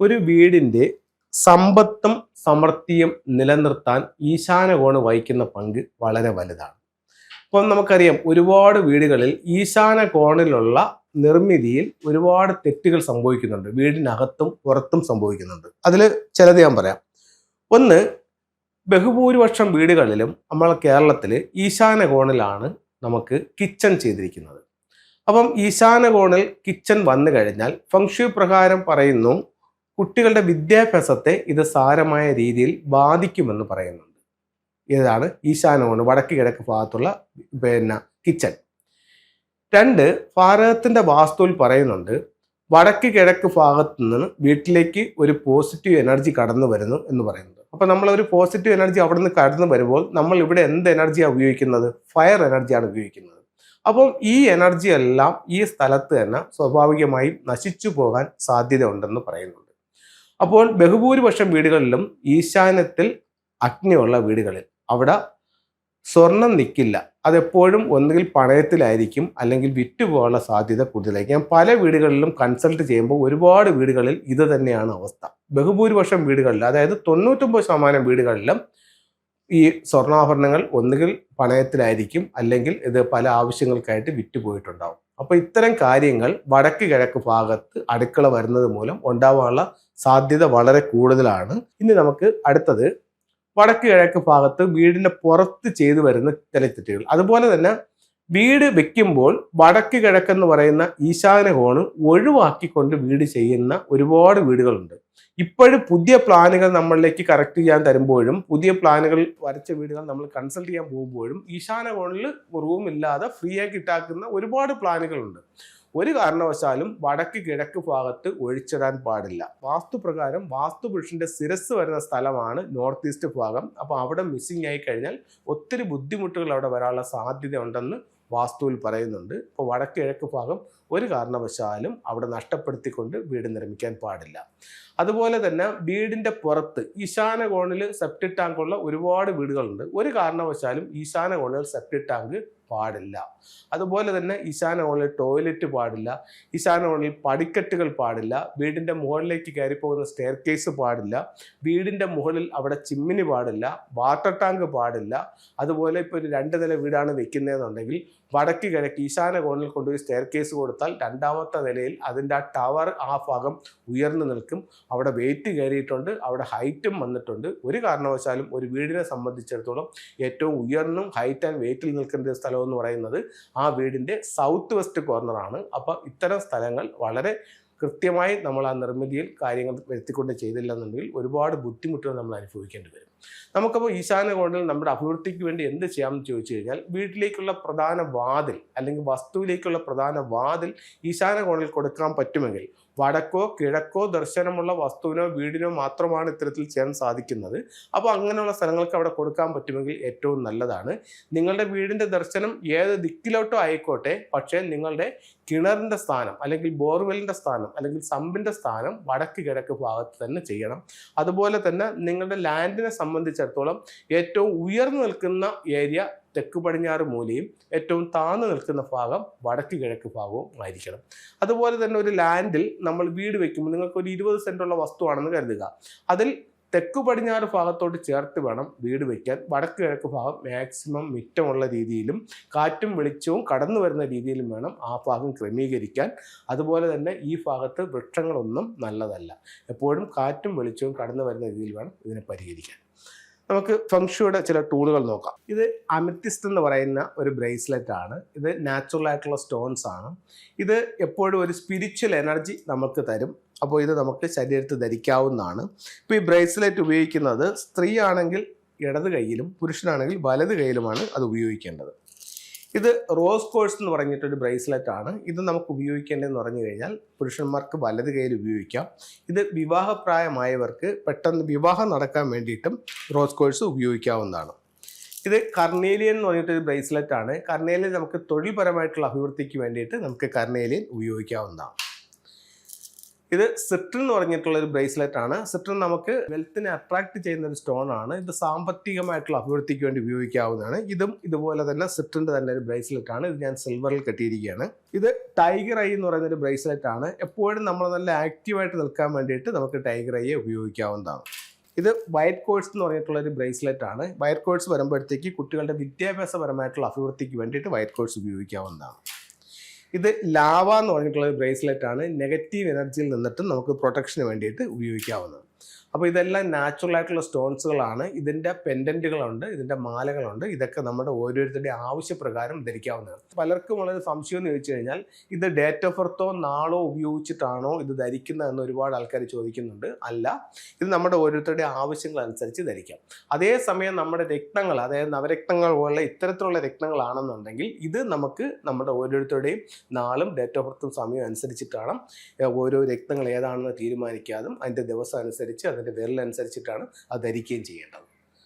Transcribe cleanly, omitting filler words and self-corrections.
ഒരു വീടിൻ്റെ സമ്പത്തും സമൃദ്ധിയും നിലനിർത്താൻ ഈശാനകോണ് വഹിക്കുന്ന പങ്ക് വളരെ വലുതാണ്. അപ്പം നമുക്കറിയാം ഒരുപാട് വീടുകളിൽ ഈശാന കോണിലുള്ള നിർമ്മിതിയിൽ ഒരുപാട് തെറ്റുകൾ സംഭവിക്കുന്നുണ്ട്. വീടിനകത്തും പുറത്തും സംഭവിക്കുന്നുണ്ട്. അതിൽ ചിലത് ഞാൻ പറയാം. ഒന്ന്, ബഹുഭൂരിപക്ഷം വീടുകളിലും നമ്മളെ കേരളത്തിൽ ഈശാന കോണിലാണ് നമുക്ക് കിച്ചൺ ചെയ്തിരിക്കുന്നത്. അപ്പം ഈശാന കോണിൽ കിച്ചൺ വന്നു കഴിഞ്ഞാൽ ഫംഗ്ഷു പ്രകാരം പറയുന്നു കുട്ടികളുടെ വിദ്യാഭ്യാസത്തെ ഇത് സാരമായ രീതിയിൽ ബാധിക്കുമെന്ന് പറയുന്നുണ്ട്. ഇതാണ് ഈശാനകോണ് വടക്ക് കിഴക്ക് ഭാഗത്തുള്ള കിച്ചൺ. രണ്ട്, ഭാരതത്തിന്റെ വാസ്തുവിൽ പറയുന്നുണ്ട് വടക്ക് കിഴക്ക് ഭാഗത്തു നിന്ന് വീട്ടിലേക്ക് ഒരു പോസിറ്റീവ് എനർജി കടന്നു വരുന്നു എന്ന് പറയുന്നത്. അപ്പൊ നമ്മൾ ഒരു പോസിറ്റീവ് എനർജി അവിടെ നിന്ന് കടന്നു വരുമ്പോൾ നമ്മൾ ഇവിടെ എന്ത് എനർജിയാണ് ഉപയോഗിക്കുന്നത്? ഫയർ എനർജിയാണ് ഉപയോഗിക്കുന്നത്. അപ്പം ഈ എനർജി എല്ലാം ഈ സ്ഥലത്ത് തന്നെ സ്വാഭാവികമായും നശിച്ചു പോകാൻ സാധ്യത ഉണ്ടെന്ന് പറയുന്നുണ്ട്. അപ്പോൾ ബഹുഭൂരിപക്ഷം വീടുകളിലും ഈശാന്യത്തിൽ അഗ്നിയുള്ള വീടുകളിൽ അവിടെ സ്വർണം നിൽക്കില്ല. അതെപ്പോഴും ഒന്നുകിൽ പണയത്തിലായിരിക്കും, അല്ലെങ്കിൽ വിറ്റുപോകാനുള്ള സാധ്യത കൂടുതലായിരിക്കും. ഞാൻ പല വീടുകളിലും കൺസൾട്ട് ചെയ്യുമ്പോൾ ഒരുപാട് വീടുകളിൽ ഇത് തന്നെയാണ് അവസ്ഥ. ബഹുഭൂരിപക്ഷം വീടുകളിൽ, അതായത് 99% വീടുകളിലും ഈ സ്വർണ്ണാഭരണങ്ങൾ ഒന്നുകിൽ പണയത്തിലായിരിക്കും, അല്ലെങ്കിൽ ഇത് പല ആവശ്യങ്ങൾക്കായിട്ട് വിറ്റുപോയിട്ടുണ്ടാവും. അപ്പോൾ ഇത്തരം കാര്യങ്ങൾ വടക്ക് കിഴക്ക് ഭാഗത്ത് അടുക്കള വരുന്നത് മൂലം ഉണ്ടാവാനുള്ള സാധ്യത വളരെ കൂടുതലാണ്. ഇനി നമുക്ക് അടുത്തത് വടക്ക് കിഴക്ക് ഭാഗത്ത് വീടിന്റെ പുറത്ത് ചെയ്തു വരുന്ന ചില തെറ്റുകൾ. അതുപോലെ തന്നെ വീട് വെക്കുമ്പോൾ വടക്ക് കിഴക്കെന്ന് പറയുന്ന ഈശാന കോണ് ഒഴിവാക്കിക്കൊണ്ട് വീട് ചെയ്യുന്ന ഒരുപാട് വീടുകളുണ്ട്. ഇപ്പോഴും പുതിയ പ്ലാനുകൾ നമ്മളിലേക്ക് കറക്റ്റ് ചെയ്യാൻ തരുമ്പോഴും, പുതിയ പ്ലാനുകൾ വരച്ച വീടുകൾ നമ്മൾ കൺസൾട്ട് ചെയ്യാൻ പോകുമ്പോഴും ഈശാന കോണിൽ റൂമില്ലാതെ ഫ്രീ ആക്കി ഇട്ടാക്കുന്ന ഒരുപാട് പ്ലാനുകളുണ്ട്. ഒരു കാരണവശാലും വടക്ക് കിഴക്ക് ഭാഗത്ത് ഒഴിച്ചിടാൻ പാടില്ല. വാസ്തുപ്രകാരം വാസ്തുപുരുഷന്റെ ശിരസ് വരുന്ന സ്ഥലമാണ് നോർത്ത് ഈസ്റ്റ് ഭാഗം. അപ്പോൾ അവിടെ മിസ്സിംഗ് ആയി കഴിഞ്ഞാൽ ഒത്തിരി ബുദ്ധിമുട്ടുകൾ അവിടെ വരാനുള്ള സാധ്യത ഉണ്ടെന്ന് വാസ്തുവിൽ പറയുന്നുണ്ട്. അപ്പോൾ വടക്ക് കിഴക്ക് ഭാഗം ഒരു കാരണവശാലും അവിടെ നഷ്ടപ്പെടുത്തിക്കൊണ്ട് വീട് നിർമ്മിക്കാൻ പാടില്ല. അതുപോലെ തന്നെ വീടിന്റെ പുറത്ത് ഈശാന കോണിൽ സെപ്റ്റിക് ടാങ്കുള്ള ഒരുപാട് വീടുകളുണ്ട്. ഒരു കാരണവശാലും ഈശാന കോണിൽ സെപ്റ്റിക് ടാങ്ക് പാടില്ല. അതുപോലെ തന്നെ ഈശാന കോണിൽ ടോയ്ലറ്റ് പാടില്ല. ഈശാന കോണിൽ പടിക്കെട്ടുകൾ പാടില്ല. വീടിന്റെ മുകളിലേക്ക് കയറി പോകുന്ന സ്റ്റെയർ കേസ് പാടില്ല. വീടിന്റെ മുകളിൽ അവിടെ ചിമ്മിനി പാടില്ല. വാട്ടർ ടാങ്ക് പാടില്ല. അതുപോലെ ഇപ്പോൾ ഒരു 2 നില വീടാണ് വെക്കുന്നതെന്നുണ്ടെങ്കിൽ വടക്ക് കിഴക്ക് ഈശാന കോണിൽ കൊണ്ടുപോയി സ്റ്റെയർ കേസ് കൊടുത്താൽ 2ാമത്തെ നിലയിൽ അതിൻ്റെ ആ ടവർ ആ ഭാഗം ഉയർന്നു നിൽക്കും. അവിടെ വെയിറ്റ് കയറിയിട്ടുണ്ട്, അവിടെ ഹൈറ്റും വന്നിട്ടുണ്ട്. ഒരു കാരണവശാലും ഒരു വീടിനെ സംബന്ധിച്ചിടത്തോളം ഏറ്റവും ഉയർന്നും ഹൈറ്റ് ആൻഡ് വെയിറ്റിൽ നിൽക്കുന്ന സ്ഥലം എന്ന് പറയുന്നത് ആ വീടിൻ്റെ സൗത്ത് വെസ്റ്റ് കോർണറാണ്. അപ്പോൾ ഇത്തരം സ്ഥലങ്ങൾ വളരെ കൃത്യമായി നമ്മൾ ആ നിർമ്മിതിയിൽ കാര്യങ്ങൾ വരുത്തിക്കൊണ്ട് ചെയ്തില്ലെന്നുണ്ടെങ്കിൽ ഒരുപാട് ബുദ്ധിമുട്ടുകൾ നമ്മൾ അനുഭവിക്കേണ്ടി വരും. നമുക്കപ്പോൾ ഈശാന കോണിൽ നമ്മുടെ അഭിവൃദ്ധിക്ക് വേണ്ടി എന്ത് ചെയ്യാമെന്ന് ചോദിച്ചു കഴിഞ്ഞാൽ, വീട്ടിലേക്കുള്ള പ്രധാന വാതിൽ അല്ലെങ്കിൽ വസ്തുവിലേക്കുള്ള പ്രധാന വാതിൽ ഈശാന കോണിൽ കൊടുക്കാൻ പറ്റുമെങ്കിൽ വടക്കോ കിഴക്കോ ദർശനമുള്ള വസ്തുവിനോ വീടിനോ മാത്രമാണ് ഇത്തരത്തിൽ ചെയ്യാൻ സാധിക്കുന്നത്. അപ്പോൾ അങ്ങനെയുള്ള സ്ഥലങ്ങൾക്ക് അവിടെ കൊടുക്കാൻ പറ്റുമെങ്കിൽ ഏറ്റവും നല്ലതാണ്. നിങ്ങളുടെ വീടിൻ്റെ ദർശനം ഏത് ദിക്കിലോട്ടോ ആയിക്കോട്ടെ, പക്ഷേ നിങ്ങളുടെ കിണറിൻ്റെ സ്ഥാനം അല്ലെങ്കിൽ ബോർവെല്ലിൻ്റെ സ്ഥാനം അല്ലെങ്കിൽ സമ്പിൻ്റെ സ്ഥാനം വടക്ക് കിഴക്ക് ഭാഗത്ത് തന്നെ ചെയ്യണം. അതുപോലെ തന്നെ നിങ്ങളുടെ ലാൻഡിനെ സംബന്ധിച്ചിടത്തോളം ഏറ്റവും ഉയർന്നു നിൽക്കുന്ന ഏരിയ തെക്ക് പടിഞ്ഞാറ് മൂലയും ഏറ്റവും താഴ്ന്നു നിൽക്കുന്ന ഭാഗം വടക്ക് കിഴക്ക് ഭാഗവും ആയിരിക്കണം. അതുപോലെ തന്നെ ഒരു ലാൻഡിൽ നമ്മൾ വീട് വെക്കുമ്പോൾ നിങ്ങൾക്ക് ഒരു 20 സെൻറ്റുള്ള വസ്തുവാണെന്ന് കരുതുക. അതിൽ തെക്ക് പടിഞ്ഞാറ് ഭാഗത്തോട്ട് ചേർത്ത് വേണം വീട് വയ്ക്കാൻ. വടക്ക് കിഴക്ക് ഭാഗം മാക്സിമം മിറ്റമുള്ള രീതിയിലും കാറ്റും വെളിച്ചവും കടന്നു വരുന്ന രീതിയിലും വേണം ആ ഭാഗം ക്രമീകരിക്കാൻ. അതുപോലെ തന്നെ ഈ ഭാഗത്ത് വൃക്ഷങ്ങളൊന്നും നല്ലതല്ല. എപ്പോഴും കാറ്റും വെളിച്ചവും കടന്നു വരുന്ന രീതിയിൽ വേണം ഇതിനെ പരിഹരിക്കാൻ. നമുക്ക് ഫംഗ്ഷയുടെ ചില ടൂളുകൾ നോക്കാം. ഇത് അമിത്തിസ്റ്റ് എന്ന് പറയുന്ന ഒരു ബ്രേസ്ലെറ്റ് ആണ്. ഇത് നാച്ചുറൽ ആയിട്ടുള്ള സ്റ്റോൺസ് ആണ്. ഇത് എപ്പോഴും ഒരു സ്പിരിച്വൽ എനർജി നമുക്ക് തരും. അപ്പോൾ ഇത് നമുക്ക് ശരീരത്തിൽ ധരിക്കാവുന്നതാണ്. ഇപ്പോൾ ഈ ബ്രേസ്ലെറ്റ് ഉപയോഗിക്കുന്നത് സ്ത്രീ ആണെങ്കിൽ ഇടത് കൈയിലും പുരുഷനാണെങ്കിൽ വലത് കൈയിലുമാണ് അത് ഉപയോഗിക്കേണ്ടത്. ഇത് റോസ് കോഴ്സ് എന്ന് പറഞ്ഞിട്ടൊരു ബ്രേസ്ലെറ്റ് ആണ്. ഇത് നമുക്ക് ഉപയോഗിക്കേണ്ടതെന്ന് പറഞ്ഞു കഴിഞ്ഞാൽ പുരുഷന്മാർക്ക് വലത് കൈയിൽ ഉപയോഗിക്കാം. ഇത് വിവാഹപ്രായമായവർക്ക് പെട്ടെന്ന് വിവാഹം നടക്കാൻ വേണ്ടിയിട്ടും റോസ് കോഴ്സ് ഉപയോഗിക്കാവുന്നതാണ്. ഇത് കർണേലിയൻ എന്ന് പറഞ്ഞിട്ടൊരു ബ്രേസ്ലെറ്റ് ആണ്. കർണേലിയൻ നമുക്ക് തൊഴിൽപരമായിട്ടുള്ള അഭിവൃദ്ധിക്ക് വേണ്ടിയിട്ട് നമുക്ക് കർണേലിയൻ ഉപയോഗിക്കാവുന്നതാണ്. ഇത് സിട്രിൻ എന്ന് പറഞ്ഞിട്ടുള്ള ഒരു ബ്രേസ്ലെറ്റ് ആണ്. സിട്രിൻ നമുക്ക് വെൽത്തിനെ അട്രാക്ട് ചെയ്യുന്ന ഒരു സ്റ്റോൺ ആണ്. ഇത് സാമ്പത്തികമായിട്ടുള്ള അഭിവൃദ്ധിക്ക് വേണ്ടി ഉപയോഗിക്കാവുന്നതാണ്. ഇതും ഇതുപോലെ തന്നെ സിട്രിൻ്റെ തന്നെ ഒരു ബ്രേസ്ലെറ്റ് ആണ്. ഇത് ഞാൻ സിൽവറിൽ കെട്ടിയിരിക്കുകയാണ്. ഇത് ടൈഗർ ഐ എന്ന് പറയുന്ന ഒരു ബ്രേസ്ലെറ്റ് ആണ്. എപ്പോഴും നമ്മൾ നല്ല ആക്റ്റീവായിട്ട് നിൽക്കാൻ വേണ്ടിയിട്ട് നമുക്ക് ടൈഗർ ഐയെ ഉപയോഗിക്കാവുന്നതാണ്. ഇത് വയറ്റ് കോഴ്സ് എന്ന് പറഞ്ഞിട്ടുള്ള ഒരു ബ്രേസ്ലെറ്റ് ആണ്. വയറ്റ് കോഴ്സ് വരുമ്പോഴത്തേക്ക് കുട്ടികളുടെ വിദ്യാഭ്യാസപരമായിട്ടുള്ള അഭിവൃദ്ധിക്ക് വേണ്ടിയിട്ട് വയറ്റ് കോഴ്സ് ഉപയോഗിക്കാവുന്നതാണ്. ഇത് ലാവ എന്ന് പറഞ്ഞിട്ടുള്ള ഒരു ബ്രേസ്ലെറ്റ് ആണ്. നെഗറ്റീവ് എനർജിയിൽ നിന്നിട്ടും നമുക്ക് പ്രൊട്ടക്ഷന് വേണ്ടിയിട്ട് ഉപയോഗിക്കാവുന്നത്. അപ്പോൾ ഇതെല്ലാം നാച്ചുറൽ ആയിട്ടുള്ള സ്റ്റോൺസുകളാണ്. ഇതിൻ്റെ പെൻഡൻറ്റുകളുണ്ട്, ഇതിൻ്റെ മാലകളുണ്ട്. ഇതൊക്കെ നമ്മുടെ ഓരോരുത്തരുടെ ആവശ്യപ്രകാരം ധരിക്കാവുന്നതാണ്. പലർക്കും വളരെ സംശയം എന്ന് ചോദിച്ചു കഴിഞ്ഞാൽ ഇത് ഡേറ്റ് ഓഫ് ബർത്തോ നാളോ ഉപയോഗിച്ചിട്ടാണോ ഇത് ധരിക്കുന്നതെന്ന് ഒരുപാട് ആൾക്കാർ ചോദിക്കുന്നുണ്ട്. അല്ല, ഇത് നമ്മുടെ ഓരോരുത്തരുടെ ആവശ്യങ്ങൾ അനുസരിച്ച് ധരിക്കാം. അതേസമയം നമ്മുടെ രത്നങ്ങൾ, അതായത് നവരത്നങ്ങൾ പോലുള്ള ഇത്തരത്തിലുള്ള രത്നങ്ങളാണെന്നുണ്ടെങ്കിൽ ഇത് നമുക്ക് നമ്മുടെ ഓരോരുത്തരുടെയും നാളും ഡേറ്റ് ഓഫ് ബർത്തും സമയം അനുസരിച്ചിട്ടാണ് ഓരോ രത്നങ്ങൾ ഏതാണെന്ന് തീരുമാനിക്കാതും അതിൻ്റെ ദിവസം അനുസരിച്ച് അതിൻ്റെ വിരലനുസരിച്ചിട്ടാണ് അത് ധരിക്കുകയും ചെയ്യേണ്ടത്.